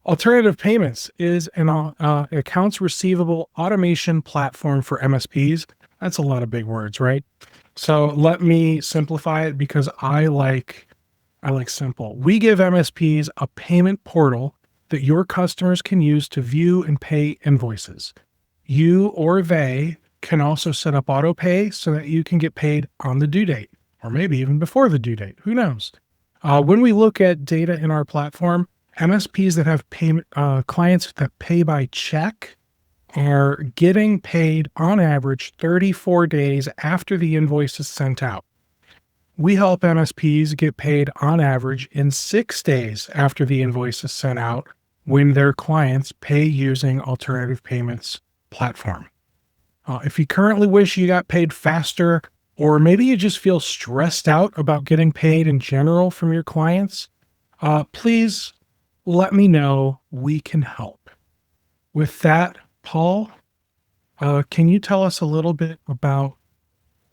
Alternative Payments is an accounts receivable automation platform for MSPs. That's a lot of big words, right? So let me simplify it because I like simple. We give MSPs a payment portal that your customers can use to view and pay invoices. You or they can also set up auto pay so that you can get paid on the due date, or maybe even before the due date. Who knows? When we look at data in our platform, MSPs that have payment clients that pay by check are getting paid on average 34 days after the invoice is sent out. We help MSPs get paid on average in 6 days after the invoice is sent out when their clients pay using Alternative Payments platform. If you currently wish you got paid faster, or maybe you just feel stressed out about getting paid in general from your clients, please let me know. We can help. With that, Paul, can you tell us a little bit about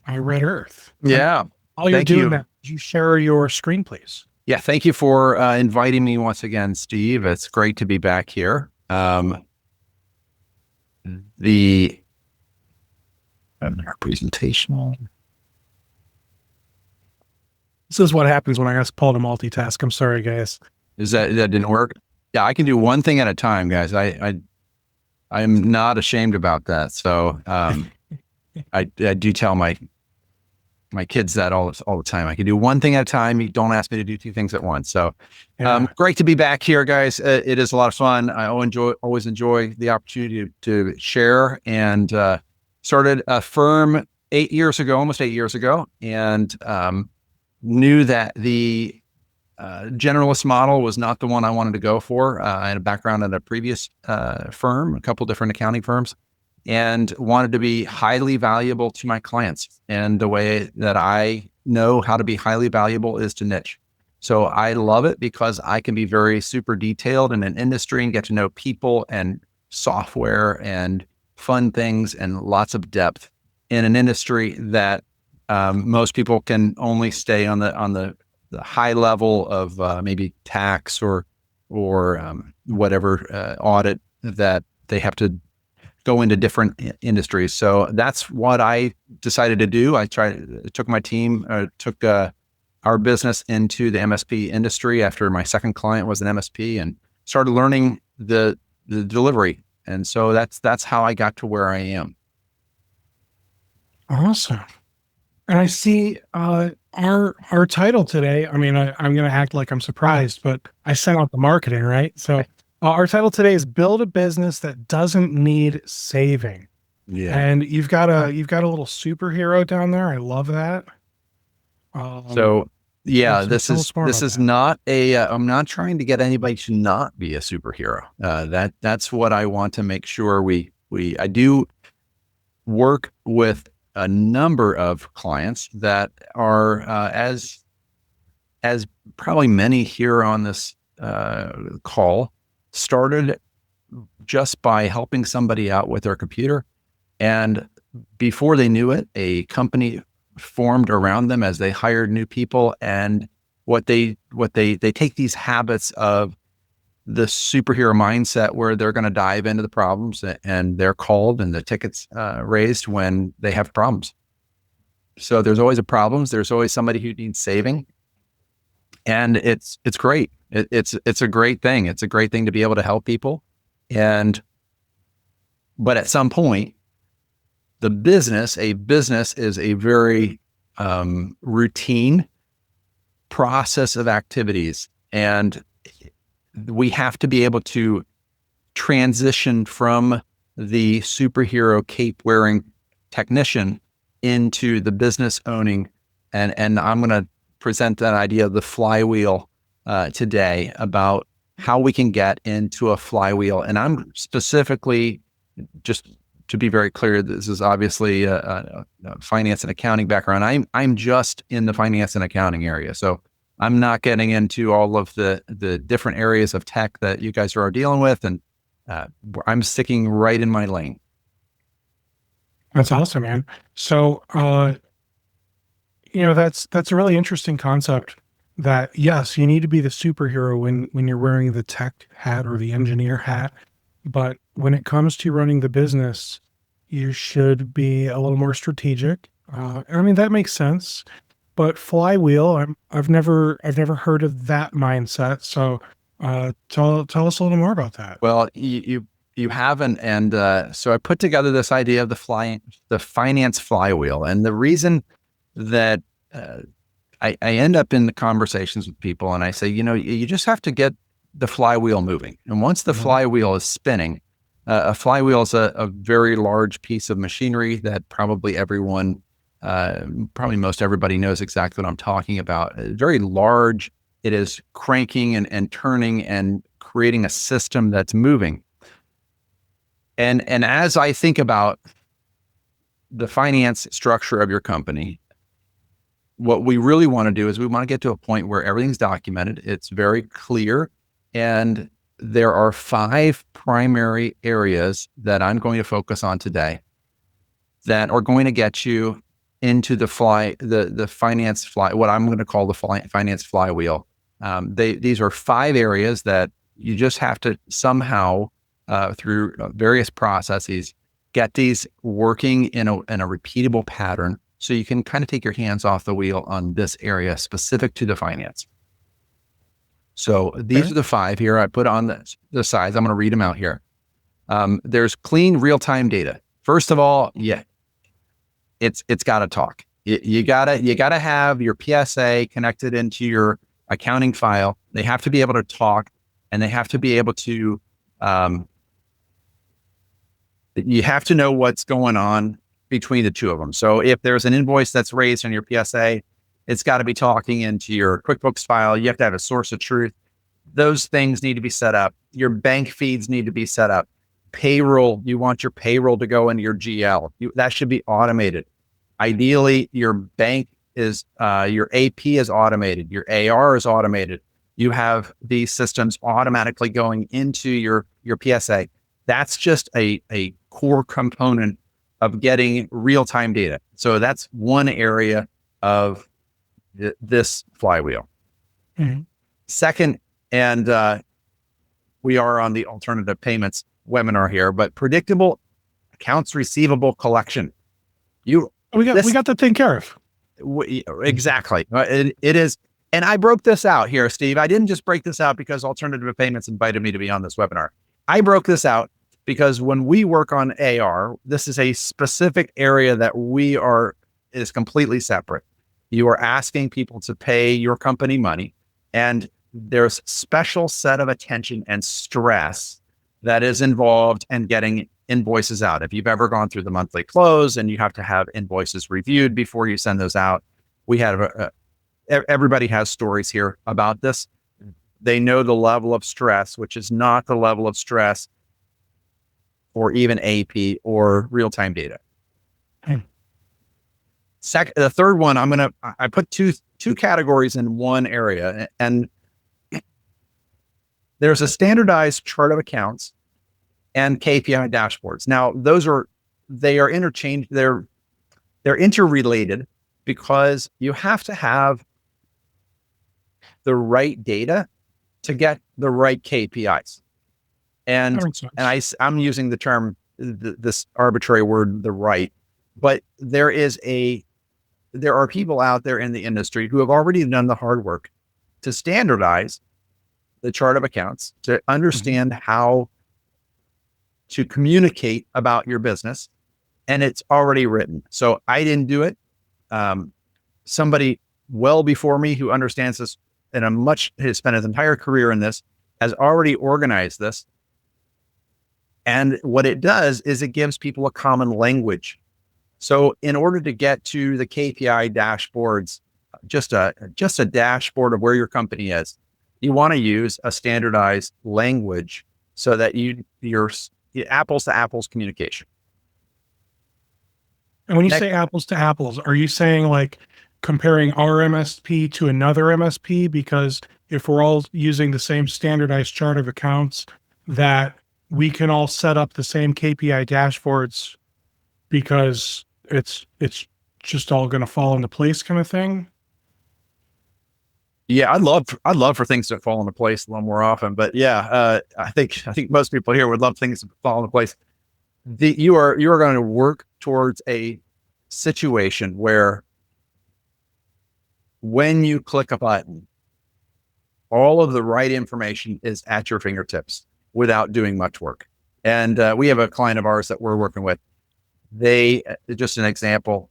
Red Earth? Yeah. While you're doing that, could you share your screen, please? Yeah, thank you for inviting me once again, Steve. It's great to be back here. The presentation. This is what happens when I ask Paul to multitask. I'm sorry, guys. That didn't work? Yeah, I can do one thing at a time, guys. I'm not ashamed about that. So I do tell my kids that all the time. I can do one thing at a time. You don't ask me to do two things at once. So great to be back here, guys. It is a lot of fun. I always enjoy the opportunity to share, and started a firm almost 8 years ago, and knew that the generalist model was not the one I wanted to go for. I had a background at a previous firm, a couple different accounting firms, and wanted to be highly valuable to my clients. And the way that I know how to be highly valuable is to niche. So I love it because I can be very super detailed in an industry and get to know people and software and fun things and lots of depth in an industry that most people can only stay on the high level of maybe tax or whatever audit that they have to go into different industries. So that's what I decided to do. Took my team, took our business into the MSP industry after my second client was an MSP, and started learning the delivery. And so that's how I got to where I am. Awesome. And I see our title today. I mean, I'm going to act like I'm surprised, but I sent out the marketing, right? So our title today is Build a Business That Doesn't Need Saving. Yeah. And you've got a little superhero down there. I love that. This is not I'm not trying to get anybody to not be a superhero. That's what I want to make sure I do work with a number of clients that are, as probably many here on this call, started just by helping somebody out with their computer. And before they knew it, a company formed around them as they hired new people. And what they take these habits of the superhero mindset where they're going to dive into the problems, and they're called and the tickets raised when they have problems. So there's always a problem. There's always somebody who needs saving, and it's great. It's a great thing. It's a great thing to be able to help people. But at some point, a business is a very routine process of activities, and we have to be able to transition from the superhero cape wearing technician into the business owning. And I'm going to present that idea of the flywheel today, about how we can get into a flywheel. And I'm specifically, just to be very clear, this is obviously a finance and accounting background. I'm just in the finance and accounting area. So I'm not getting into all of the different areas of tech that you guys are dealing with, and I'm sticking right in my lane. That's awesome, man. So, that's a really interesting concept. that yes, you need to be the superhero when you're wearing the tech hat or the engineer hat. But when it comes to running the business, you should be a little more strategic. I mean, that makes sense. But Flywheel, I've never heard of that mindset. So tell us a little more about that. Well, you haven't, and so I put together this idea of the finance flywheel, and the reason that I end up in the conversations with people, and I say, you just have to get the flywheel moving, and once the flywheel is spinning, a flywheel is a very large piece of machinery that probably most everybody knows exactly what I'm talking about. Very large. It is cranking and turning and creating a system that's moving. And as I think about the finance structure of your company, what we really want to do is we want to get to a point where everything's documented. It's very clear. And there are 5 primary areas that I'm going to focus on today that are going to get you into the finance what I'm going to call the finance flywheel. These are 5 areas that you just have to somehow, through various processes, get these working in a repeatable pattern, so you can kind of take your hands off the wheel on this area specific to the finance. So these are the 5 here I put on the sides. I'm going to read them out here. There's clean real-time data. First of all, it's got to talk. You gotta have your PSA connected into your accounting file. They have to be able to talk, and they have to be able to. You have to know what's going on between the two of them. So if there's an invoice that's raised on your PSA, it's got to be talking into your QuickBooks file. You have to have a source of truth. Those things need to be set up. Your bank feeds need to be set up. Payroll, you want your payroll to go into your GL. That should be automated. Ideally, your bank is, your AP is automated. Your AR is automated. You have these systems automatically going into your PSA. That's just a core component of getting real-time data. So that's one area of this flywheel. Second, and we are on the alternative payments webinar here, but predictable accounts receivable collection. We got that taken care of. Exactly. It is. And I broke this out here, Steve. I didn't just break this out because alternative payments invited me to be on this webinar. I broke this out because when we work on AR, this is a specific area that is completely separate. You are asking people to pay your company money, and there's special set of attention and stress that is involved in getting invoices out. If you've ever gone through the monthly close and you have to have invoices reviewed before you send those out, we have everybody has stories here about this. They know the level of stress, which is not the level of stress or even AP or real-time data. The third one, I put two categories in one area, and there's a standardized chart of accounts and KPI dashboards. Now, they are interchanged. They're interrelated because you have to have the right data to get the right KPIs. And I'm using the term, this arbitrary word, the right, but there are people out there in the industry who have already done the hard work to standardize the chart of accounts, to understand how to communicate about your business, and it's already written. So I didn't do it. Somebody well before me who understands this has spent his entire career in this, has already organized this. And what it does is it gives people a common language. So in order to get to the KPI dashboards, just a dashboard of where your company is, you want to use a standardized language so that you're apples to apples communication. And when you say apples to apples, are you saying like comparing our MSP to another MSP? Because if we're all using the same standardized chart of accounts, that we can all set up the same KPI dashboards because it's just all going to fall into place kind of thing? Yeah, I'd love for things to fall into place a little more often. But yeah, I think most people here would love things to fall into place. You are going to work towards a situation where when you click a button, all of the right information is at your fingertips without doing much work. And we have a client of ours that we're working with. They, just an example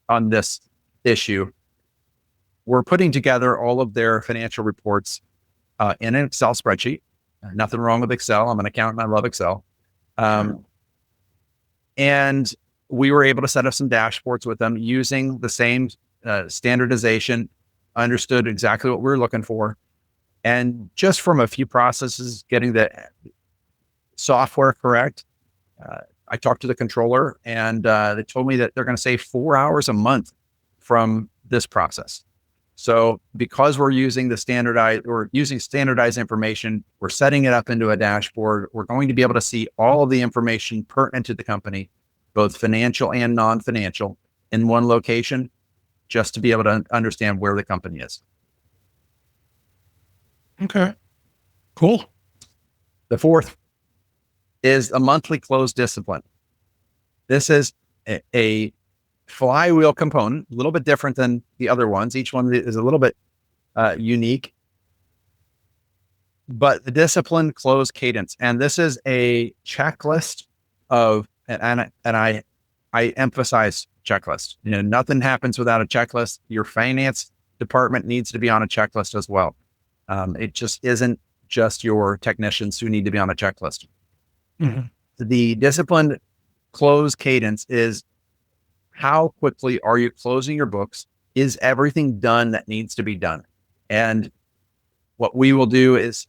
on this issue, we're putting together all of their financial reports in an Excel spreadsheet. Nothing wrong with Excel. I'm an accountant. I love Excel. And we were able to set up some dashboards with them using the same standardization, understood exactly what we were looking for. And just from a few processes, getting the software correct, I talked to the controller and they told me that they're going to save 4 hours a month from this process. So because we're using standardized information, we're setting it up into a dashboard. We're going to be able to see all of the information pertinent to the company, both financial and non-financial, in one location, just to be able to understand where the company is. Okay, cool. The fourth is a monthly close discipline. This is a flywheel component, a little bit different than the other ones. Each one is a little bit unique, but the discipline close cadence. And this is a checklist of, and I emphasize checklist. Nothing happens without a checklist. Your finance department needs to be on a checklist as well. It just isn't just your technicians who need to be on a checklist. Mm-hmm. The disciplined close cadence is how quickly are you closing your books? Is everything done that needs to be done? And what we will do is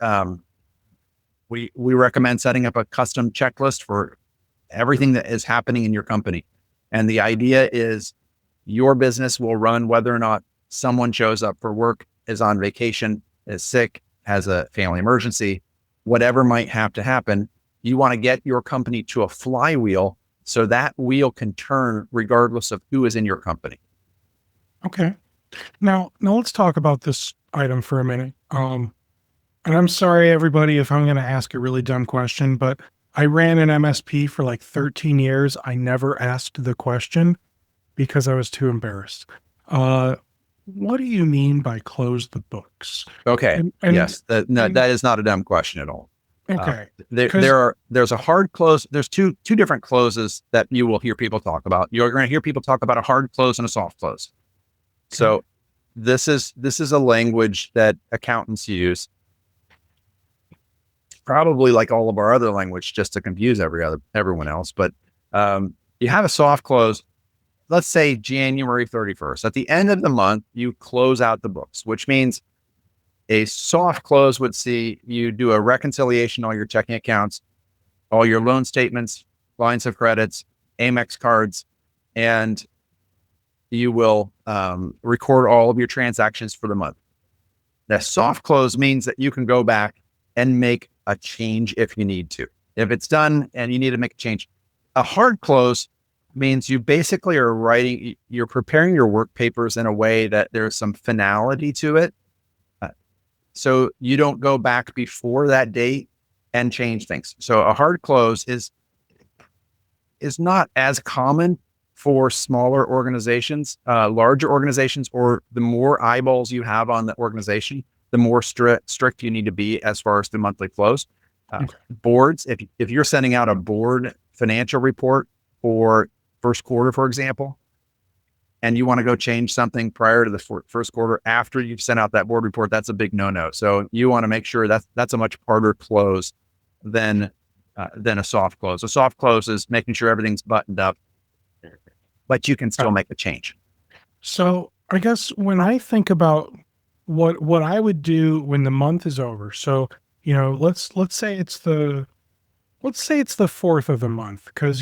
we recommend setting up a custom checklist for everything that is happening in your company. And the idea is your business will run whether or not someone shows up for work, is on vacation, is sick, has a family emergency, whatever might have to happen. You want to get your company to a flywheel so that wheel can turn regardless of who is in your company. Okay. Now let's talk about this item for a minute. And I'm sorry, everybody, if I'm going to ask a really dumb question, but I ran an MSP for like 13 years. I never asked the question because I was too embarrassed. What do you mean by close the books? Okay. And yes, that is not a dumb question at all. Okay. There's a hard close. There's two different closes that you will hear people talk about. You're going to hear people talk about a hard close and a soft close. Okay. So this is a language that accountants use, probably like all of our other language, just to confuse everyone else. But you have a soft close. Let's say January 31st. At the end of the month, you close out the books, which means a soft close would see you do a reconciliation, all your checking accounts, all your loan statements, lines of credits, Amex cards, and you will record all of your transactions for the month. The soft close means that you can go back and make a change if you need to. If it's done and you need to make a change. A hard close means you basically you're preparing your work papers in a way that there's some finality to it. So you don't go back before that date and change things. So a hard close is not as common for smaller organizations. Larger organizations, or the more eyeballs you have on the organization, the more strict you need to be as far as the monthly close. Okay. Boards, if you're sending out a board financial report for first quarter, for example, and you want to go change something prior to the first quarter after you've sent out that board report, that's a big no-no. So you want to make sure that's a much harder close than a soft close. A soft close is making sure everything's buttoned up, but you can still make the change. So I guess when I think about what I would do when the month is over, so let's say it's the 4th of the month, because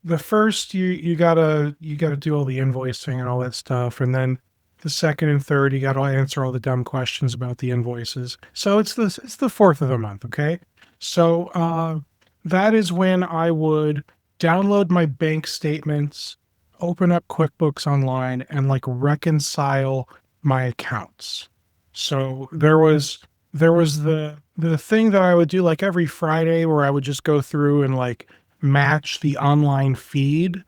the first you gotta do all the invoicing and all that stuff, and then the second and third you gotta answer all the dumb questions about the invoices. So it's the 4th of the month, okay? So that is when I would download my bank statements, open up QuickBooks online, and like reconcile my accounts. So there was the thing that I would do like every Friday where I would just go through and like match the online feed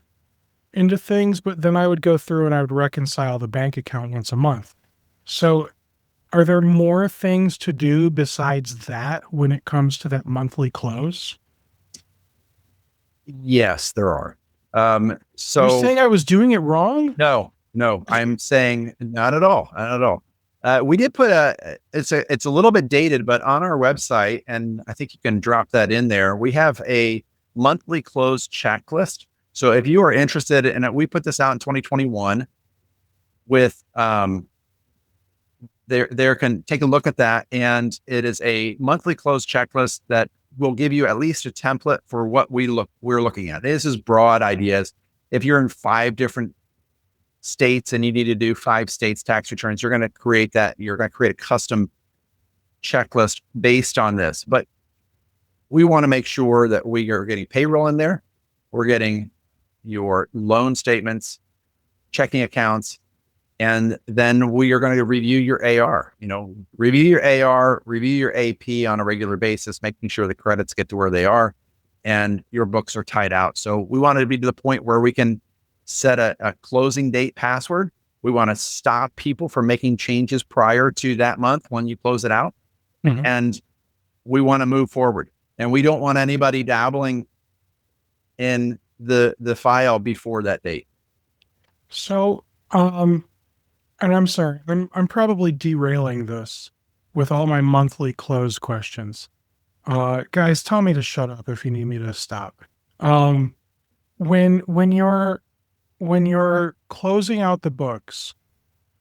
into things, but then I would go through and I would reconcile the bank account once a month. So are there more things to do besides that when it comes to that monthly close? Yes, there are. You're So saying I was doing it wrong? no, I'm saying not at all, not at all. We did put it's a little bit dated, but on our website, and I think you can drop that in there. We have a monthly close checklist. So if you are interested in it, we put this out in 2021 with, there can take a look at that. And it is a monthly close checklist that will give you at least a template for what we're looking at. This is broad ideas. If you're in 5 different states and you need to do 5 states tax returns, you're going to create that. You're going to create a custom checklist based on this. But we want to make sure that we are getting payroll in there. We're getting your loan statements, checking accounts, and then we are going to review your AR, review your AR, review your AP on a regular basis, making sure the credits get to where they are and your books are tied out. So we want to be to the point where we can set a closing date password. We want to stop people from making changes prior to that month when you close it out. Mhm. And we want to move forward. And we don't want anybody dabbling in the file before that date. So, and I'm sorry, I'm probably derailing this with all my monthly close questions. Guys, tell me to shut up if you need me to stop. Um, when you're closing out the books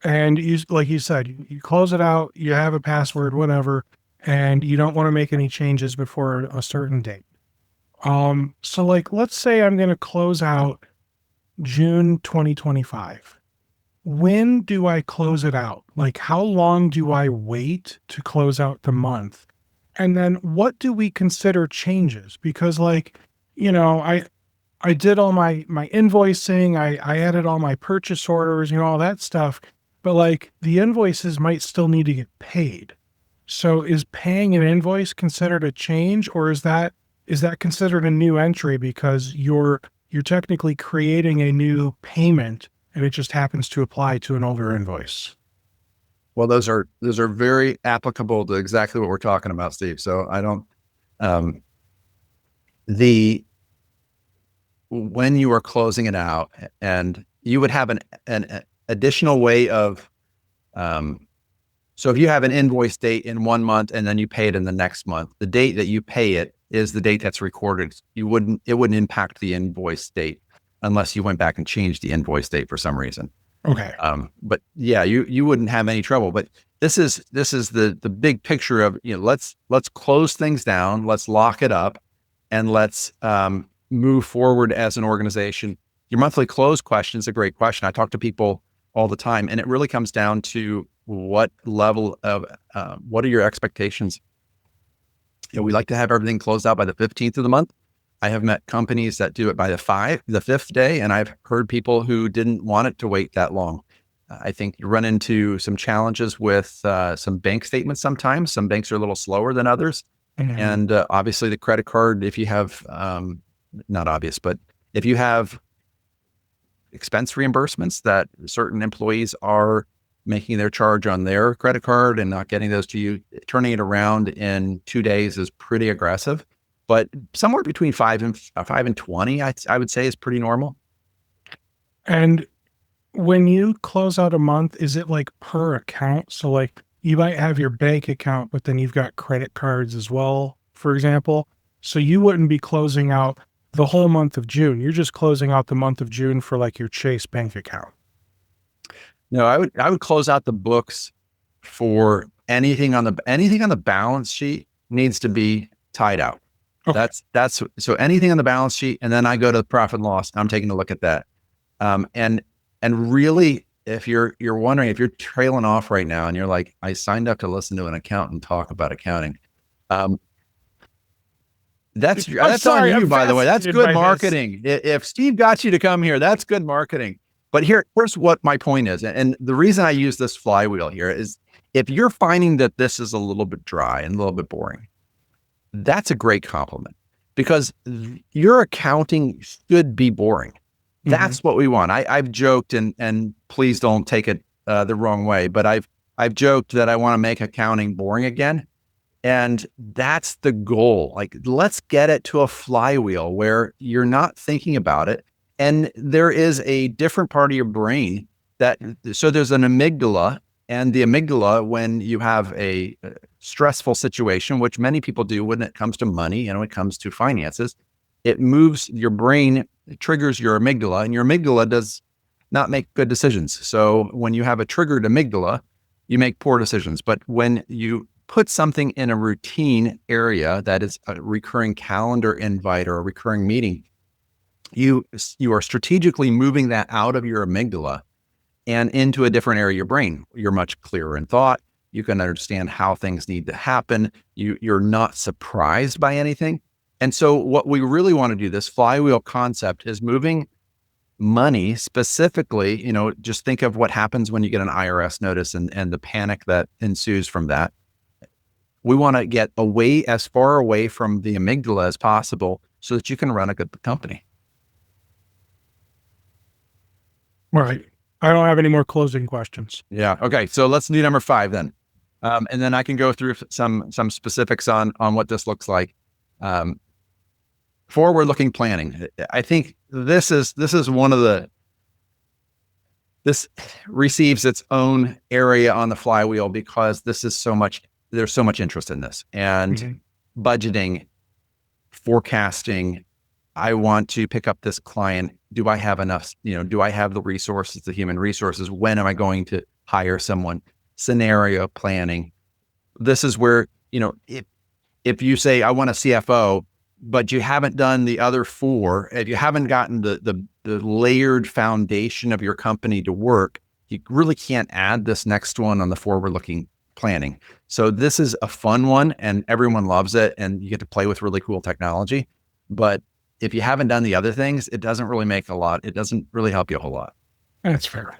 and you like you said, you close it out, you have a password, whatever, and you don't want to make any changes before a certain date. So like let's say I'm gonna close out June 2025. When do I close it out? Like, how long do I wait to close out the month? And then what do we consider changes? Because like, I did all my invoicing, I added all my purchase orders, all that stuff, but like the invoices might still need to get paid. So is paying an invoice considered a change, or is that considered a new entry because you're technically creating a new payment and it just happens to apply to an older invoice? Well, those are very applicable to exactly what we're talking about, Steve. So I don't, um, the, when you are closing it out and you would have an additional way of, so if you have an invoice date in 1 month and then you pay it in the next month, the date that you pay it is the date that's recorded. It wouldn't impact the invoice date unless you went back and changed the invoice date for some reason. Okay. But yeah, you wouldn't have any trouble. But this is the big picture of, let's close things down, let's lock it up, and let's move forward as an organization. Your monthly close question is a great question. I talk to people all the time, and it really comes down to what level of what are your expectations? We like to have everything closed out by the 15th of the month. I have met companies that do it by the 5th day, and I've heard people who didn't want it to wait that long. I think you run into some challenges with some bank statements sometimes. Some banks are a little slower than others. Mhm. And obviously the credit card, if you have, not obvious, but if you have expense reimbursements that certain employees are making their charge on their credit card and not getting those to you, turning it around in 2 days is pretty aggressive. But somewhere between 5 and 20, I would say is pretty normal. And when you close out a month, is it like per account? So like you might have your bank account, but then you've got credit cards as well, for example. So you wouldn't be closing out the whole month of June. You're just closing out the month of June for like your Chase bank account. No, I would close out the books for anything on the balance sheet needs to be tied out. Okay. That's so anything on the balance sheet, and then I go to the profit and loss. I'm taking a look at that. And really, if you're wondering, if you're trailing off right now and you're like, I signed up to listen to an accountant talk about accounting. That's I'm sorry, on you, I'm by the way. That's fascinated good by this. marketing. If Steve got you to come here, that's good marketing. But here's what my point is. And the reason I use this flywheel here is if you're finding that this is a little bit dry and a little bit boring, that's a great compliment because your accounting should be boring. That's what we want. I've joked, and please don't take it the wrong way, but I've joked that I want to make accounting boring again. And that's the goal. Like, let's get it to a flywheel where you're not thinking about it. And there is a different part of your brain so there's an amygdala, and the amygdala, when you have a stressful situation, which many people do when it comes to money and when it comes to finances, it moves your brain, it triggers your amygdala, and your amygdala does not make good decisions. So when you have a triggered amygdala, you make poor decisions. But when you put something in a routine area that is a recurring calendar invite or a recurring meeting, you are strategically moving that out of your amygdala and into a different area of your brain. You're much clearer in thought. You can understand how things need to happen. You're not surprised by anything. And so what we really want to do, this flywheel concept, is moving money specifically, just think of what happens when you get an IRS notice and the panic that ensues from that. We want to get as far away from the amygdala as possible so that you can run a good company. Right. I don't have any more closing questions. Yeah. Okay. So let's do number 5 then. And then I can go through some specifics on what this looks like. Forward-looking planning. I think this receives its own area on the flywheel because there's so much interest in this, and budgeting, forecasting. I want to pick up this client. Do I have enough? Do I have the resources, the human resources? When am I going to hire someone? Scenario planning. This is where, if you say, I want a CFO, but you haven't done the other 4, if you haven't gotten the layered foundation of your company to work, you really can't add this next one on the forward-looking planning. So this is a fun one and everyone loves it, and you get to play with really cool technology. But if you haven't done the other things, it doesn't really make a lot. It doesn't really help you a whole lot. That's fair.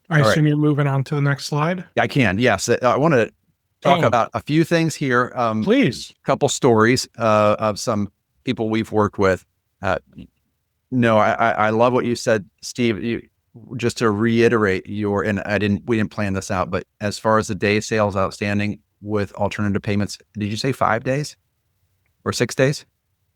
I assume you're moving on to the next slide. I can. Yes. I want to talk about a few things here. Please. A couple stories of some people we've worked with. No, I love what you said, Steve. Just to reiterate we didn't plan this out, but as far as the day sales outstanding with alternative payments, did you say 5 days or 6 days?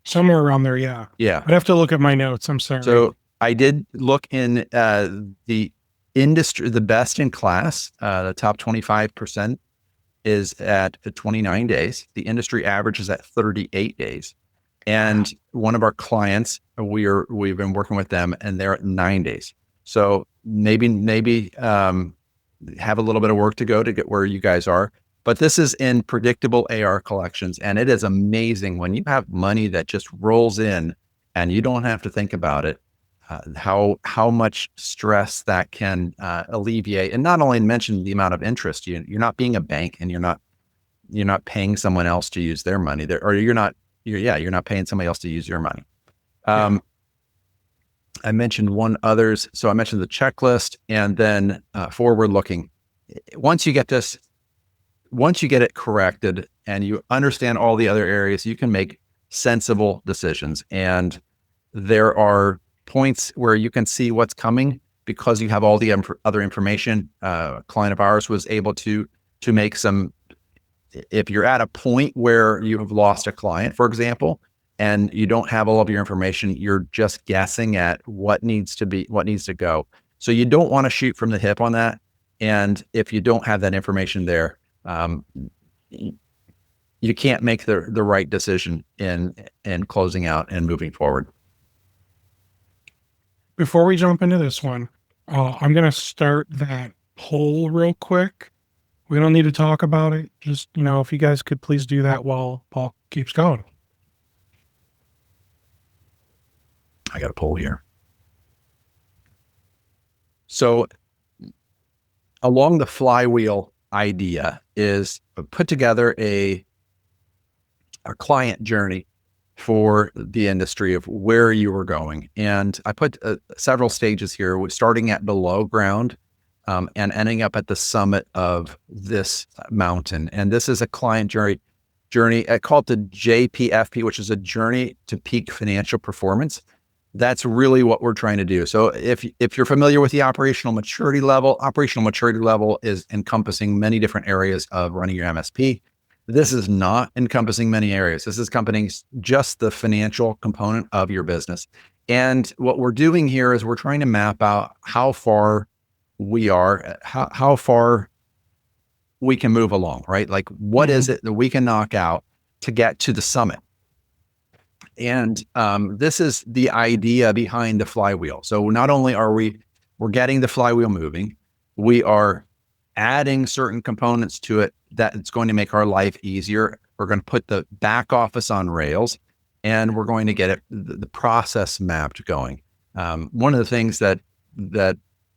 Somewhere around there. Yeah. Yeah. I'd have to look at my notes. I'm sorry. So I did look in the industry, the best in class, the top 25% is at 29 days. The industry average is at 38 days. And one of our clients, we've been working with them, and they're at 9 days. So maybe have a little bit of work to go to get where you guys are. But this is in predictable AR collections. And it is amazing when you have money that just rolls in and you don't have to think about it, how much stress that can alleviate. And not only mention the amount of interest, you're not being a bank, and you're not paying someone else to use their money there, or you're not paying somebody else to use your money. I mentioned others. So I mentioned the checklist, and then forward looking. Once you get it corrected and you understand all the other areas, you can make sensible decisions. And there are points where you can see what's coming because you have all the other information. A client of ours was able to make some. If you're at a point where you have lost a client, for example, and you don't have all of your information, you're just guessing at what needs to go. So you don't want to shoot from the hip on that. And if you don't have that information there, you can't make the right decision in closing out and moving forward. Before we jump into this one, I'm going to start that poll real quick. We don't need to talk about it. Just, if you guys could please do that while Paul keeps going. I got a poll here. So along the flywheel idea is put together a client journey for the industry of where you were going. And I put several stages here, starting at below ground and ending up at the summit of this mountain. And this is a client journey. I call it the JPFP, which is a journey to peak financial performance. That's really what we're trying to do. So if you're familiar with the operational maturity level is encompassing many different areas of running your MSP. This is not encompassing many areas. This is encompassing just the financial component of your business. And what we're doing here is we're trying to map out how far we are, how far we can move along, right? Like what is it that we can knock out to get to the summit? And this is the idea behind the flywheel. So not only are we're getting the flywheel moving, we are adding certain components to it that it's going to make our life easier. We're going to put the back office on rails, and we're going to get the process mapped going. One of the things that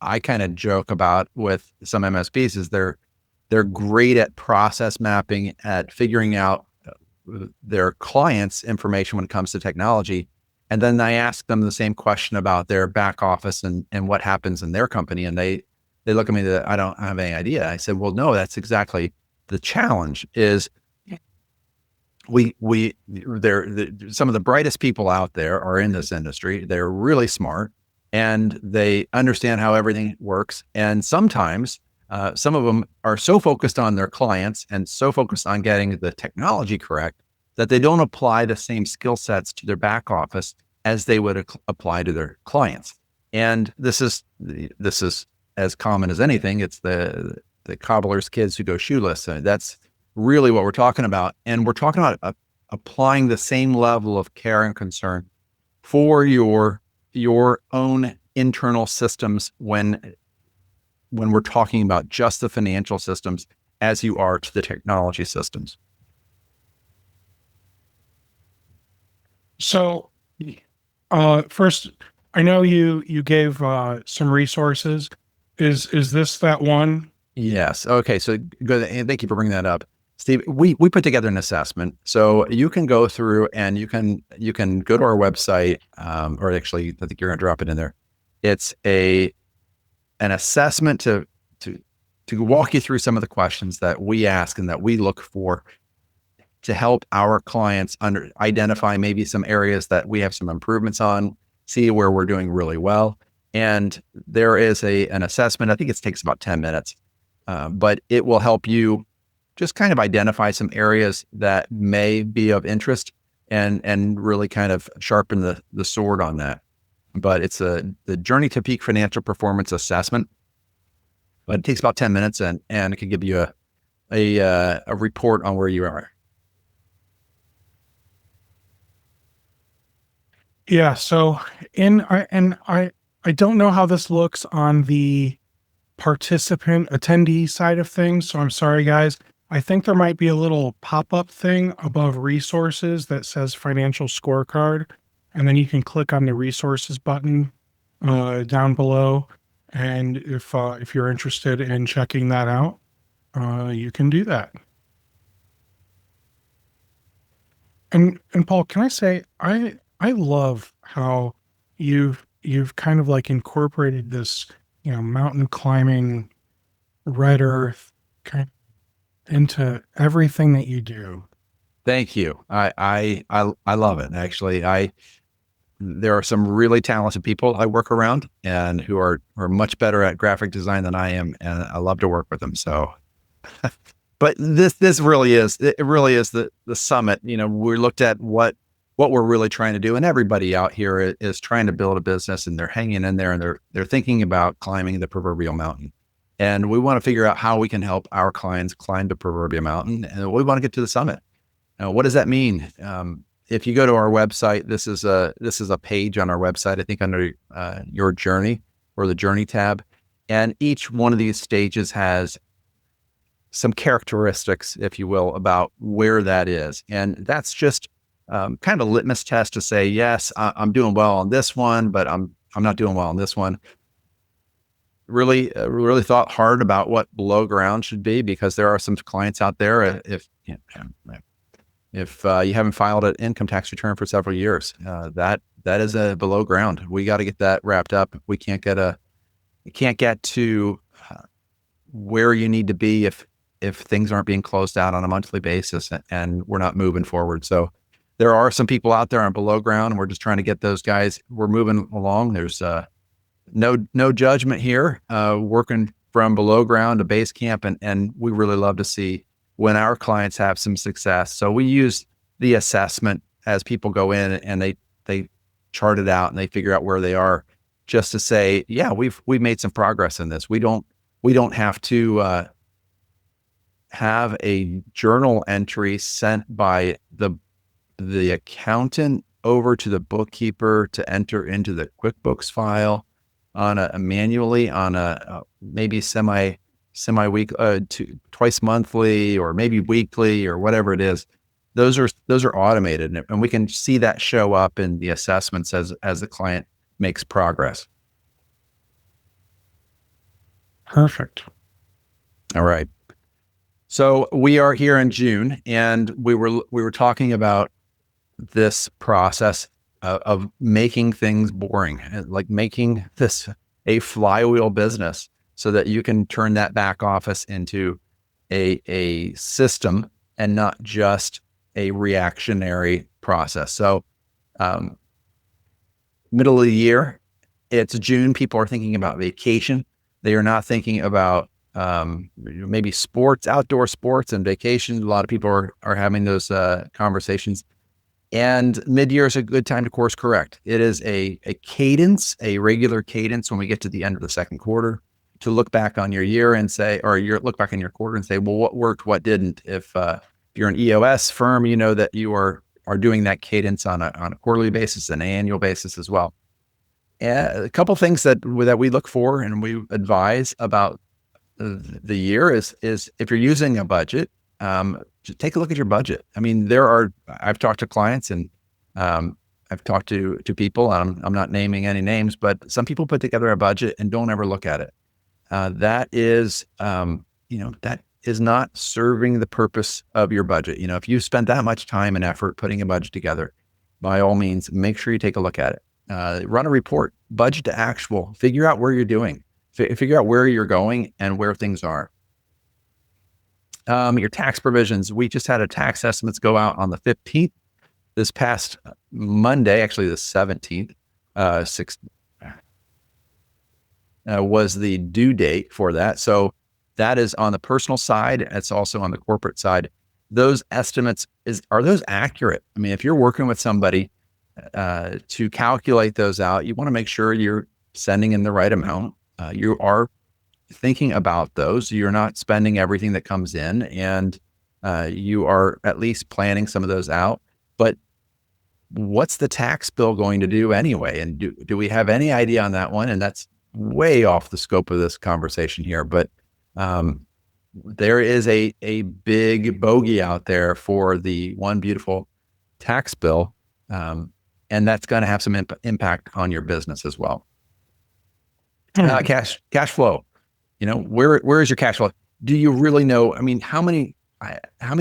I kind of joke about with some MSPs is they're great at process mapping, at figuring out their clients' information when it comes to technology. And then I ask them the same question about their back office and what happens in their company. And they look at me that I don't have any idea. I said, well, no, that's exactly the challenge is some of the brightest people out there are in this industry. They're really smart and they understand how everything works. And sometimes some of them are so focused on their clients and so focused on getting the technology correct that they don't apply the same skill sets to their back office as they would apply to their clients. And this is as common as anything. It's the cobbler's kids who go shoeless. That's really what we're talking about. And we're talking about applying the same level of care and concern for your own internal systems when we're talking about just the financial systems as you are to the technology systems. So first, I know you gave some resources. Is this that one? Yes. Okay. So good. And thank you for bringing that up, Steve. We put together an assessment, so you can go through and you can go to our website, or actually, I think you're going to drop it in there. It's an assessment to walk you through some of the questions that we ask and that we look for to help our clients identify maybe some areas that we have some improvements on, see where we're doing really well. And there is an assessment. I think it takes about 10 minutes, but it will help you just kind of identify some areas that may be of interest and really kind of sharpen the sword on that. But it's the Journey to Peak Financial Performance Assessment. But it takes about 10 minutes and it can give you a report on where you are. Yeah. So I don't know how this looks on the participant attendee side of things. So I'm sorry, guys. I think there might be a little pop-up thing above resources that says financial scorecard. And then you can click on the resources button down below. And if you're interested in checking that out, you can do that. And Paul, can I say, I love how you've kind of like incorporated this, mountain climbing, Red Earth kind into everything that you do. Thank you. I love it. Actually, there are some really talented people I work around and who are much better at graphic design than I am. And I love to work with them. So, but this really is the summit. We looked at what we're really trying to do, and everybody out here is trying to build a business and they're hanging in there and they're thinking about climbing the proverbial mountain. And we want to figure out how we can help our clients climb the proverbial mountain. And we want to get to the summit. Now, what does that mean? If you go to our website, this is a page on our website, I think under your journey or the journey tab. And each one of these stages has some characteristics, if you will, about where that is. And that's just kind of a litmus test to say, yes, I'm doing well on this one, but I'm not doing well on this one. Really thought hard about what below ground should be, because there are some clients out there, If you haven't filed an income tax return for several years, that is a below ground. We got to get that wrapped up. We can't get to where you need to be if things aren't being closed out on a monthly basis and we're not moving forward. So there are some people out there on below ground, and we're just trying to get those guys. We're moving along. There's no judgment here. Working from below ground to base camp, and we really love to see when our clients have some success. So we use the assessment as people go in and they chart it out and they figure out where they are, just to say, yeah, we've made some progress in this. We don't have to have a journal entry sent by the accountant over to the bookkeeper to enter into the QuickBooks file on a manually on a maybe semi-week, twice monthly or maybe weekly or whatever it is. Those are automated, and we can see that show up in the assessments as the client makes progress. Perfect. All right. So we are here in June, and we were talking about this process of making things boring, like making this a flywheel business so that you can turn that back office into a system and not just a reactionary process. So middle of the year, it's June, people are thinking about vacation. They are not thinking about maybe sports, outdoor sports and vacations. A lot of people are having those conversations. And midyear is a good time to course correct. It is a cadence, a regular cadence when we get to the end of the second quarter to look back on your year and say, or look back on your quarter and say, well, what worked, what didn't? If you're an EOS firm, you know that you are doing that cadence on a quarterly basis and an annual basis as well. A couple things that we look for and we advise about the year is if you're using a budget, just take a look at your budget. I mean, I've talked to clients and I've talked to people. I'm not naming any names, but some people put together a budget and don't ever look at it. That is not serving the purpose of your budget. If you spent that much time and effort putting a budget together, by all means, make sure you take a look at it. Run a report, budget to actual, figure out where you're doing, figure out where you're going and where things are. Your tax provisions. We just had a tax estimates go out on the 15th. This past Monday, actually the 17th, was the due date for that. So that is on the personal side. It's also on the corporate side. Those estimates, are those accurate? I mean, if you're working with somebody to calculate those out, you want to make sure you're sending in the right amount. You are thinking about those. You're not spending everything that comes in, and you are at least planning some of those out. But what's the tax bill going to do anyway? And do we have any idea on that one? And that's way off the scope of this conversation here. But there is a big bogey out there for the one beautiful tax bill, and that's going to have some impact on your business as well. Cash flow. Where is your cash flow? Do you really know? I mean, how many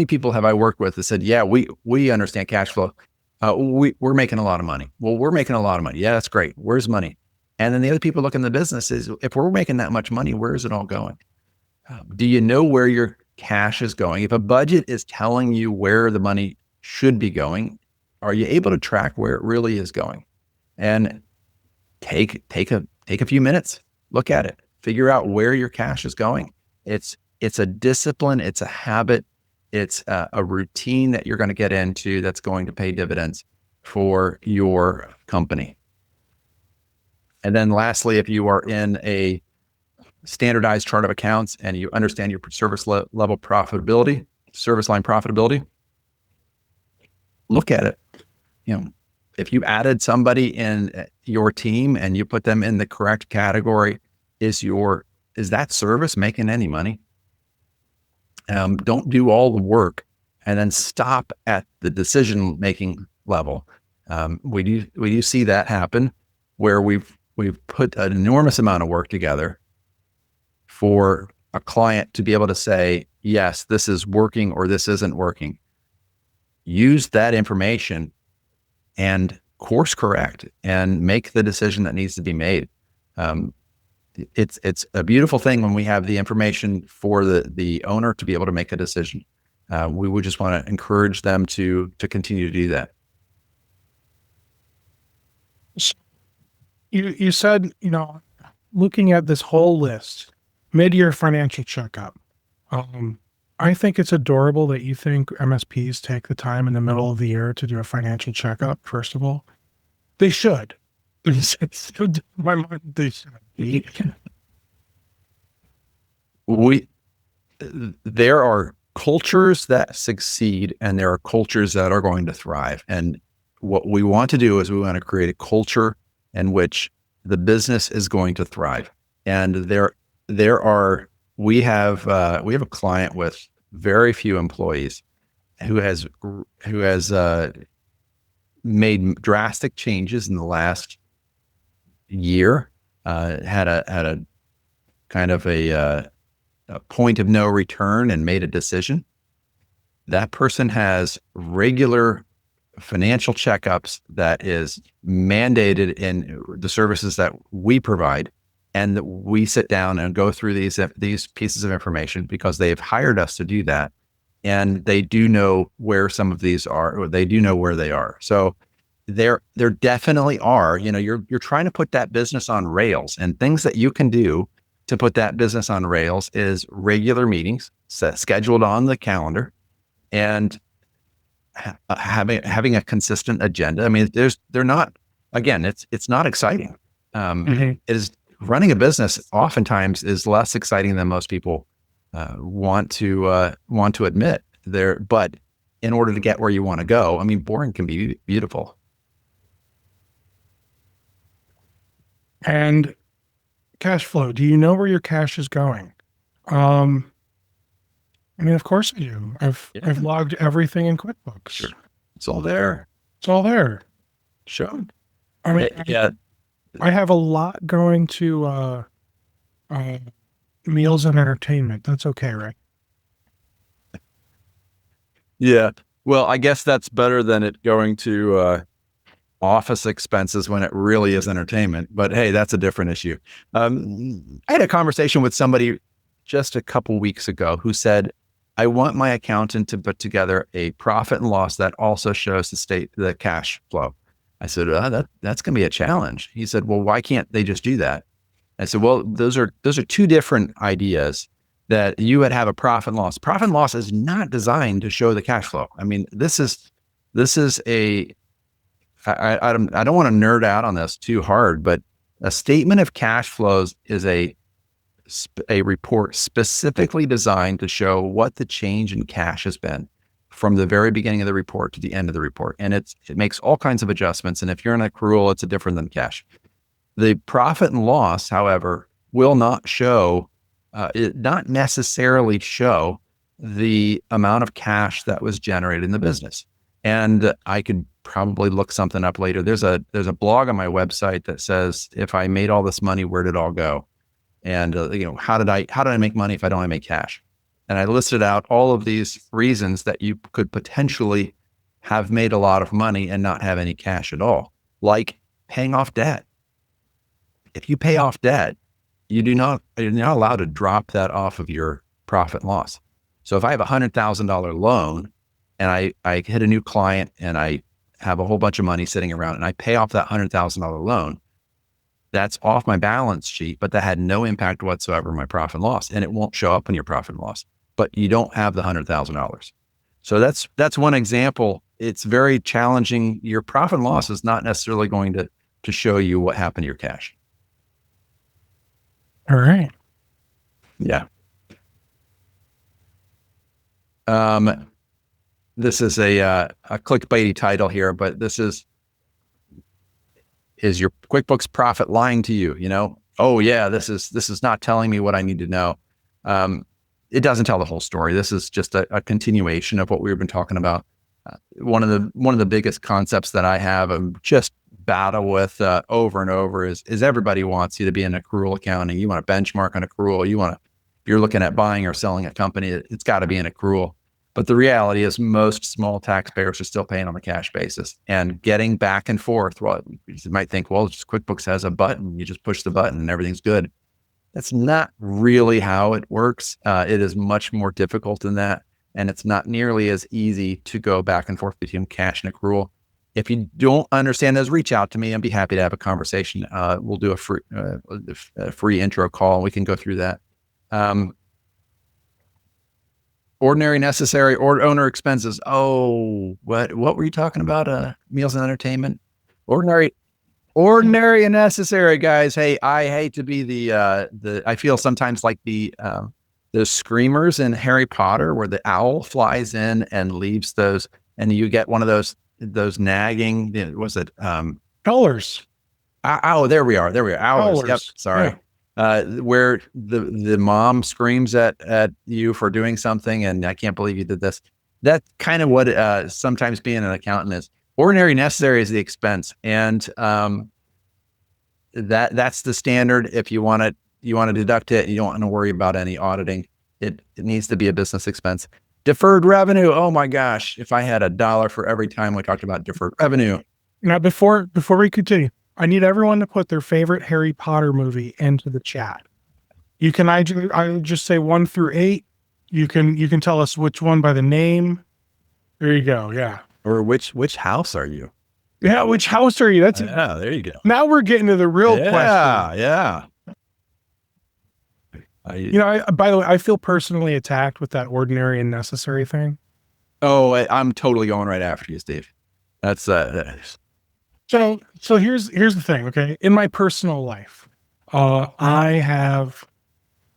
people have I worked with that said, yeah, we understand cash flow. We're making a lot of money. Well, we're making a lot of money. Yeah, that's great. Where's money? And then the other people look in the business is, if we're making that much money, where is it all going? Do you know where your cash is going? If a budget is telling you where the money should be going, are you able to track where it really is going? And take a few minutes, look at it, figure out where your cash is going. It's a discipline, it's a habit, it's a routine that you're going to get into that's going to pay dividends for your company. And then lastly, if you are in a standardized chart of accounts and you understand your service level profitability, service line profitability, look at it. If you added somebody in your team and you put them in the correct category, is that service making any money? Don't do all the work and then stop at the decision-making level. We do see that happen where we've put an enormous amount of work together for a client to be able to say, yes, this is working or this isn't working. use that information and course correct and make the decision that needs to be made. It's a beautiful thing when we have the information for the owner to be able to make a decision. We would just want to encourage them to continue to do that. You said, looking at this whole list, mid-year financial checkup. I think it's adorable that you think MSPs take the time in the middle of the year to do a financial checkup, first of all. They should. My mind, they should. There are cultures that succeed and there are cultures that are going to thrive. And what we want to do is we want to create a culture in which the business is going to thrive. And we have a client with very few employees who has made drastic changes in the last year. Had a kind of a point of no return and made a decision. That person has regular financial checkups that is mandated in the services that we provide. And that we sit down and go through these pieces of information because they've hired us to do that. And they do know where some of these are, or they do know where they are. So there definitely are, you're trying to put that business on rails, and things that you can do to put that business on rails is regular meetings scheduled on the calendar and having a consistent agenda. I mean, it's not exciting. It is. Running a business oftentimes is less exciting than most people want to admit. But in order to get where you want to go, I mean, boring can be beautiful. And cash flow. Do you know where your cash is going? I mean, of course I do. I've logged everything in QuickBooks. Sure. It's all there. Sure. I mean, yeah. I have a lot going to meals and entertainment. That's okay, right? Yeah. Well, I guess that's better than it going to office expenses when it really is entertainment. But hey, that's a different issue. I had a conversation with somebody just a couple weeks ago who said, I want my accountant to put together a profit and loss that also shows the cash flow. I said, that's going to be a challenge. He said, well, why can't they just do that? I said, well, those are two different ideas. That you would have a profit and loss. Profit and loss is not designed to show the cash flow. I mean, I don't want to nerd out on this too hard, but a statement of cash flows is a report specifically designed to show what the change in cash has been from the very beginning of the report to the end of the report. And it makes all kinds of adjustments. And if you're in accrual, it's different than cash. The profit and loss, however, will not necessarily show the amount of cash that was generated in the business. And I could probably look something up later. There's a blog on my website that says, if I made all this money, where did it all go? And how did I make money if I don't make cash? And I listed out all of these reasons that you could potentially have made a lot of money and not have any cash at all, like paying off debt. If you pay off debt, you're not allowed to drop that off of your profit and loss. So if I have $100,000 loan and I hit a new client and I have a whole bunch of money sitting around and I pay off that $100,000 loan, that's off my balance sheet, but that had no impact whatsoever on my profit and loss, and it won't show up in your profit and loss, but you don't have the $100,000. So that's one example. It's very challenging. Your profit and loss is not necessarily going to show you what happened to your cash. All right. Yeah. This is a clickbaity title here, but this is your QuickBooks profit lying to you? Oh yeah, this is not telling me what I need to know. It doesn't tell the whole story. This is just a continuation of what we've been talking about. One of the biggest concepts that I have just battle with over and over is everybody wants you to be in accrual accounting. You want to benchmark on accrual. If you're looking at buying or selling a company, it's got to be an accrual. But the reality is most small taxpayers are still paying on a cash basis, and getting back and forth. Well, you might think, well, just QuickBooks has a button. You just push the button and everything's good. That's not really how it works. It is much more difficult than that. And it's not nearly as easy to go back and forth between cash and accrual. If you don't understand those, reach out to me. I'd be happy to have a conversation. We'll do a free intro call, and we can go through that. Ordinary, necessary, or owner expenses. Oh, what were you talking about? Meals and entertainment. Ordinary and necessary, guys. Hey, I hate to be the. I feel sometimes like the screamers in Harry Potter, where the owl flies in and leaves those, and you get one of those nagging. Was it Colors? Oh, there we are. Hours. Yep. Sorry. Yeah. Where the mom screams at you for doing something, and I can't believe you did this. That's kind of what sometimes being an accountant is. Ordinary, necessary is the expense, and that's the standard. If you want to deduct it, you don't want to worry about any auditing. It needs to be a business expense. Deferred revenue. Oh my gosh! If I had $1 for every time we talked about deferred revenue. Now, before we continue, I need everyone to put their favorite Harry Potter movie into the chat. You can I just say 1 through 8. You can tell us which one by the name. There you go. Yeah. Or which house are you? Yeah, which house are you? That's there you go. Now we're getting to the real question. Yeah. By the way, I feel personally attacked with that ordinary and necessary thing. Oh, I'm totally going right after you, Steve. That's So here's the thing, okay? In my personal life, I have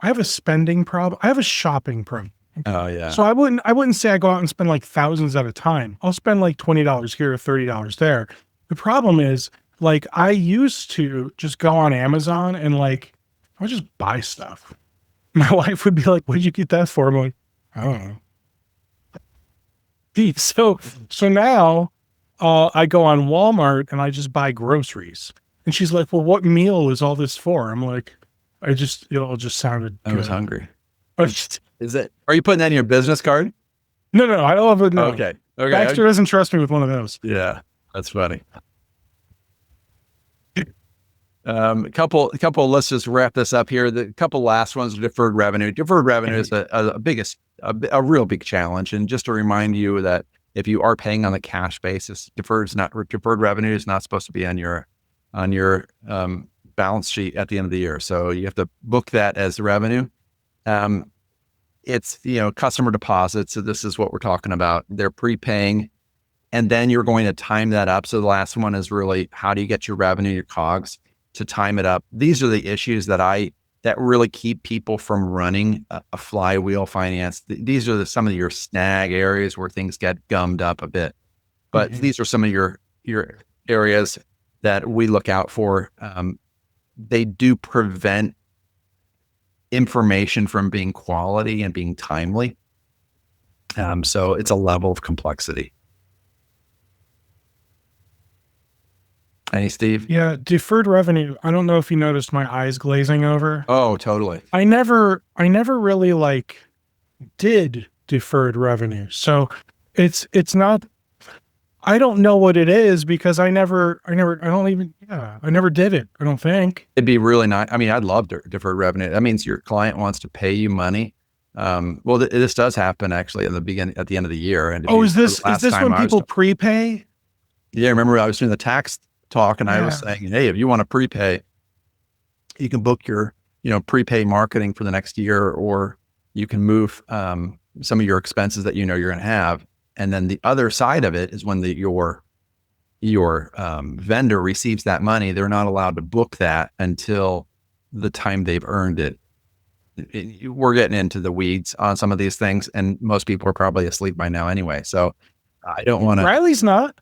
a spending problem. I have a shopping problem. Oh yeah. So I wouldn't say I go out and spend like thousands at a time. I'll spend like $20 here or $30 there. The problem is, like, I used to just go on Amazon and like I would just buy stuff. My wife would be like, "What did you get that for?" I'm like, "I don't know." So now I go on Walmart and I just buy groceries. And she's like, "Well, what meal is all this for?" I'm like, it all just sounded good. I was hungry. Is it? Are you putting that in your business card? No, I don't have it. No. Okay. Baxter doesn't trust me with one of those. Yeah, that's funny. A couple. Let's just wrap this up here. The couple last ones: deferred revenue. Deferred revenue is a real big challenge. And just to remind you that if you are paying on the cash basis, deferred revenue is not supposed to be on your balance sheet at the end of the year. So you have to book that as revenue. It's customer deposits. So this is what we're talking about. They're prepaying, and then you're going to time that up. So the last one is really, how do you get your revenue, your COGS, to time it up? These are the issues that really keep people from running a flywheel finance. These are some of your snag areas where things get gummed up a bit. But these are some of your areas that we look out for. They do prevent information from being quality and being timely. So it's a level of complexity. Hey, Steve? Yeah, deferred revenue. I don't know if you noticed my eyes glazing over. Oh, totally. I never really did deferred revenue. So it's not, I don't know what it is because I never did it. I don't think. It'd be really nice. I mean, I'd love deferred revenue. That means your client wants to pay you money. Well, this does happen actually at the end of the year. And is this when people prepay? Yeah. Remember I was doing the tax talk and I was saying, hey, if you want to prepay, you can book your, prepay marketing for the next year, or you can move some of your expenses that you're going to have. And then the other side of it is when your vendor receives that money, they're not allowed to book that until the time they've earned it. We're getting into the weeds on some of these things, and most people are probably asleep by now anyway. So I don't want to. Riley's not.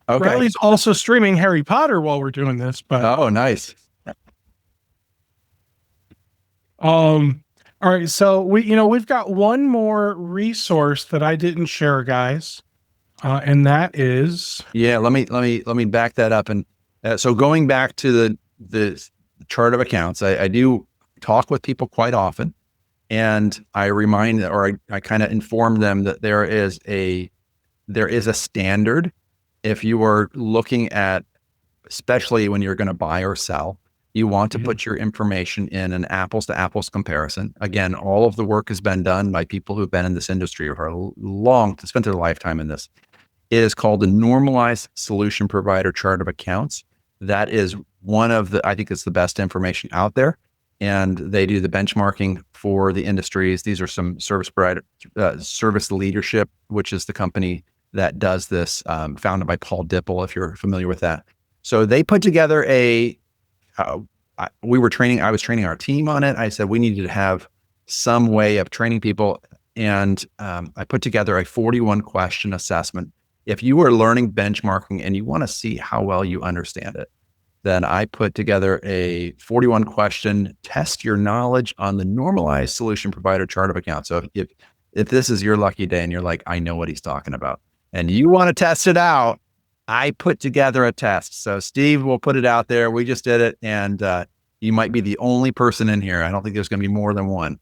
Okay. Riley's also streaming Harry Potter while we're doing this. But oh, nice. All right, so we've got one more resource that I didn't share, guys, and that is let me back that up. And so going back to the chart of accounts, I do talk with people quite often, And I remind, or I kind of inform them that there is a standard. If you are looking at, especially when you're going to buy or sell, you want to put your information in an apples to apples comparison. Again, all of the work has been done by people who've been in this industry for a long, spent their lifetime in this. It is called the Normalized Solution Provider Chart of Accounts. That is one of the, I think it's the best information out there. And they do the benchmarking for the industries. These are some service provider, Service Leadership, which is the company that does this, founded by Paul Dipple, if you're familiar with that. So they put together I was training our team on it. I said, we needed to have some way of training people. And I put together a 41 question assessment. If you are learning benchmarking and you want to see how well you understand it, then I put together a 41 question, test your knowledge on the Normalized Solution Provider Chart of Accounts. So if this is your lucky day and you're like, I know what he's talking about, and you want to test it out, I put together a test. So Steve will put it out there. We just did it. And you might be the only person in here. I don't think there's going to be more than one.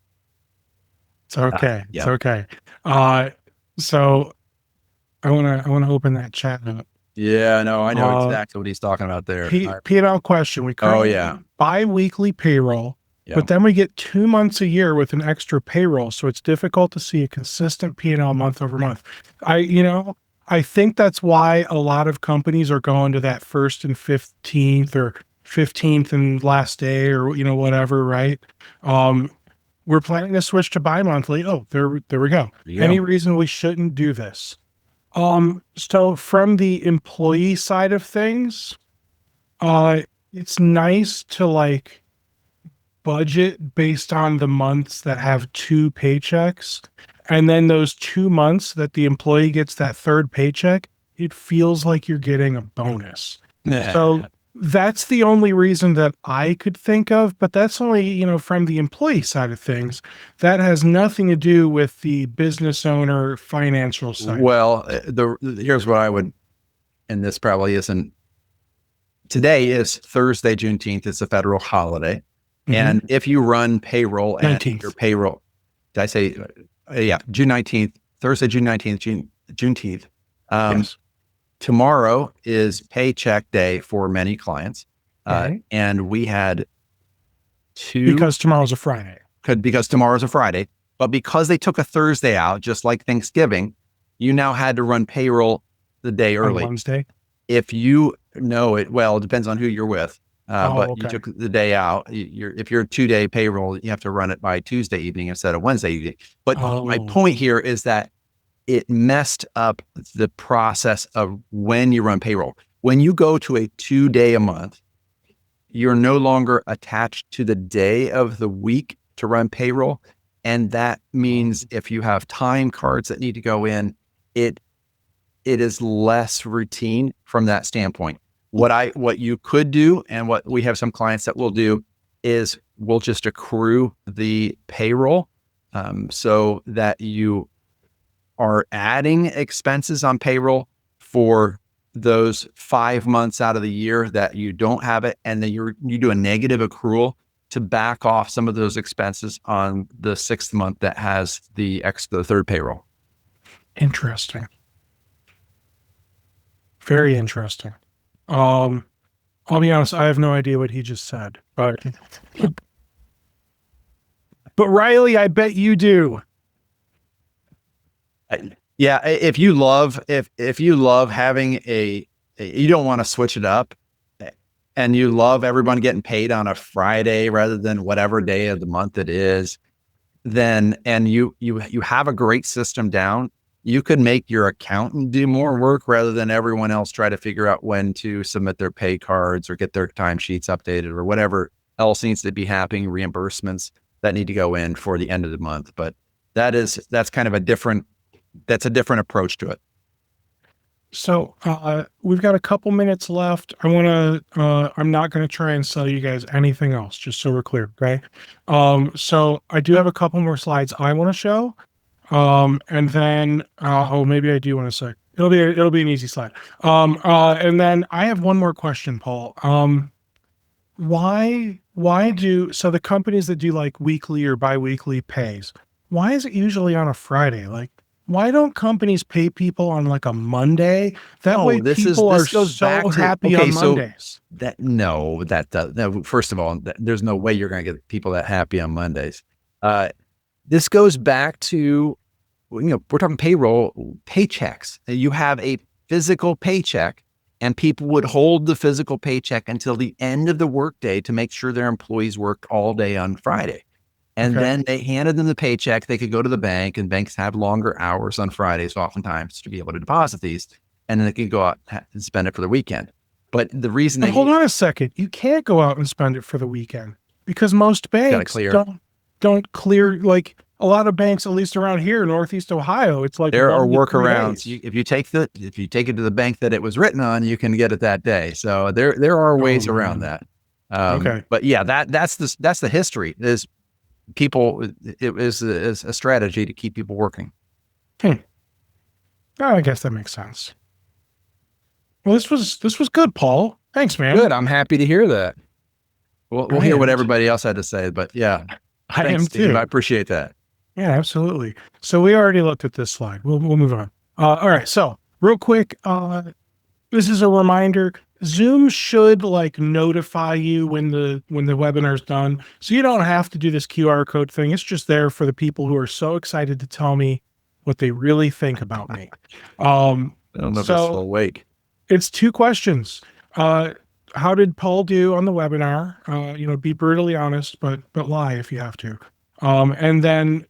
It's okay. Yeah. It's okay. So I want to open that chat up. Yeah, no, I know exactly what he's talking about there. P&L question. We currently bi-weekly payroll, but then we get 2 months a year with an extra payroll. So it's difficult to see a consistent P&L month over month. I think that's why a lot of companies are going to that 1st and 15th or 15th and last day or, whatever, right? We're planning to switch to bi-monthly. Oh, there we go. Any reason we shouldn't do this? So from the employee side of things, it's nice to budget based on the months that have 2 paychecks. And then those 2 months that the employee gets that 3rd paycheck, it feels like you're getting a bonus. So that's the only reason that I could think of, but that's only, from the employee side of things. That has nothing to do with the business owner financial side. Well, here's what I would, and this probably isn't, today is Thursday, Juneteenth. It's a federal holiday. And if you run payroll and your payroll, did I say, June 19th, Thursday, June 19th, Juneteenth. Yes. Tomorrow is paycheck day for many clients. And we had 2. Because tomorrow's a Friday. Because tomorrow's a Friday. But because they took a Thursday out, just like Thanksgiving, you now had to run payroll the day early. On Wednesday? If you know it, well, it depends on who you're with. You took the day out. If you're a 2-day payroll, you have to run it by Tuesday evening instead of Wednesday evening. But my point here is that it messed up the process of when you run payroll. When you go to a 2-day a month, you're no longer attached to the day of the week to run payroll. And that means if you have time cards that need to go in, it is less routine from that standpoint. What you could do, and what we have some clients that will do, is we'll just accrue the payroll so that you are adding expenses on payroll for those 5 months out of the year that you don't have it. And then you do a negative accrual to back off some of those expenses on the 6th month that has the 3rd payroll. Interesting. Very interesting. I'll be honest, I have no idea what he just said, but Riley, I bet you do. Yeah. If you love having you don't want to switch it up, and you love everyone getting paid on a Friday rather than whatever day of the month it is, then, and you have a great system down, you could make your accountant do more work rather than everyone else try to figure out when to submit their pay cards or get their timesheets updated or whatever else needs to be happening, reimbursements that need to go in for the end of the month. But that's kind of a different approach to it. So we've got a couple minutes left. I'm not going to try and sell you guys anything else, just so we're clear. Okay. So I do have a couple more slides I want to show. And then, maybe I do want to say it'll be an easy slide. And then I have one more question, Paul. Why so the companies that do like weekly or biweekly pays, why is it usually on a Friday? Like, why don't companies pay people on like a Monday? That way people are goes back so to, happy okay, on so Mondays. first of all, there's no way you're going to get people that happy on Mondays. This goes back to, we're talking payroll, paychecks. You have a physical paycheck, and people would hold the physical paycheck until the end of the workday to make sure their employees worked all day on Friday. And then they handed them the paycheck. They could go to the bank, and banks have longer hours on Fridays oftentimes to be able to deposit these. And then they could go out and spend it for the weekend. But the reason Hold on a second. You can't go out and spend it for the weekend because most banks don't clear, like a lot of banks, at least around here, Northeast Ohio, it's like there are 1 to 3 workarounds. days. If you take it to the bank that it was written on, you can get it that day. So there are ways around that. Okay. But yeah, that's the history is people. It is a strategy to keep people working. Oh, I guess that makes sense. Well, this was good, Paul. Thanks, man. Good. I'm happy to hear that. We'll hear what everybody else had to say, but yeah, I thanks, am too. Steve. I appreciate that. Yeah, absolutely. So we already looked at this slide. We'll move on. All right. So real quick, this is a reminder. Zoom should like notify you when the webinar's done. So you don't have to do this QR code thing. It's just there for the people who are so excited to tell me what they really think about me. I don't know if it's still awake. It's 2 questions. How did Paul do on the webinar? Be brutally honest, but lie if you have to. And then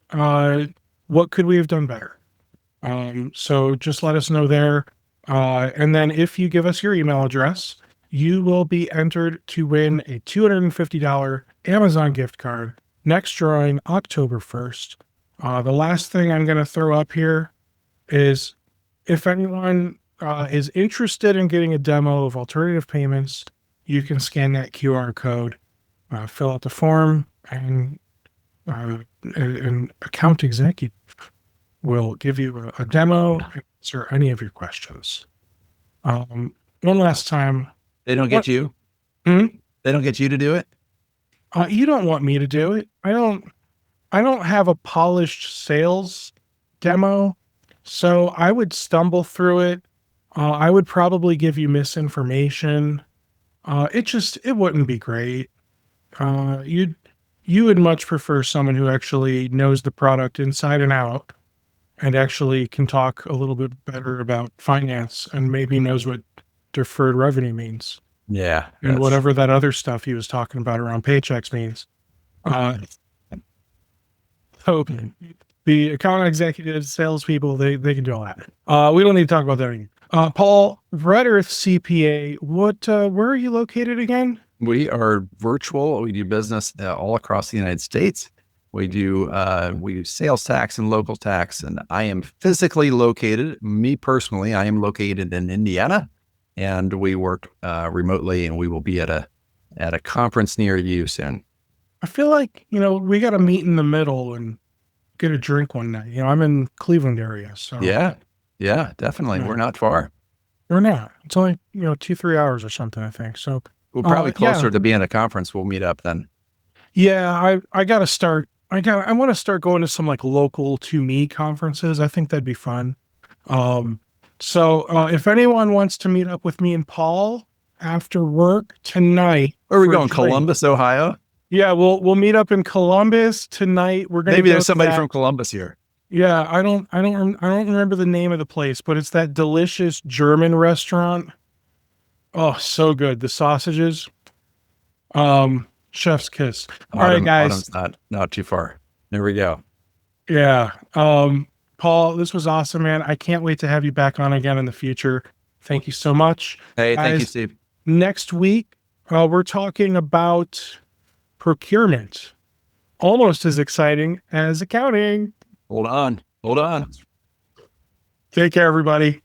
what could we have done better? So just let us know there. And then if you give us your email address, you will be entered to win a $250 Amazon gift card next drawing October 1st. The last thing I'm going to throw up here is if anyone is interested in getting a demo of alternative payments, you can scan that QR code, fill out the form, and an account executive will give you a demo and answer any of your questions. One last time. They don't get you? Hmm? They don't get you to do it? You don't want me to do it. I don't have a polished sales demo, so I would stumble through it. I would probably give you misinformation. It wouldn't be great. You would much prefer someone who actually knows the product inside and out and actually can talk a little bit better about finance and maybe knows what deferred revenue means. Yeah. And whatever that other stuff he was talking about around paychecks means. So the account executives, salespeople, they can do all that. We don't need to talk about that anymore. Paul, Red Earth CPA, where are you located again? We are virtual. We do business all across the United States. We do sales tax and local tax, and I am physically located. Me personally, I am located in Indiana, and we work remotely. And we will be at a conference near you soon. I feel like we got to meet in the middle and get a drink one night. I'm in Cleveland area, so yeah, definitely. Yeah. We're not far. We're not. It's only 2-3 hours or something, I think. So we're probably closer to being at a conference. We'll meet up then. Yeah, I got to start. I want to start going to some like local to me conferences. I think that'd be fun. So if anyone wants to meet up with me and Paul after work tonight, where are we going? Columbus, Ohio. Yeah, we'll meet up in Columbus tonight. We're gonna maybe there's somebody from Columbus here. Yeah, I don't remember the name of the place, but it's that delicious German restaurant. Oh, so good. The sausages. Chef's kiss. All right, guys. Autumn's not too far. There we go. Yeah. Paul, this was awesome, man. I can't wait to have you back on again in the future. Thank you so much. Hey, guys, thank you, Steve. Next week, we're talking about procurement. Almost as exciting as accounting. Hold on. Take care, everybody.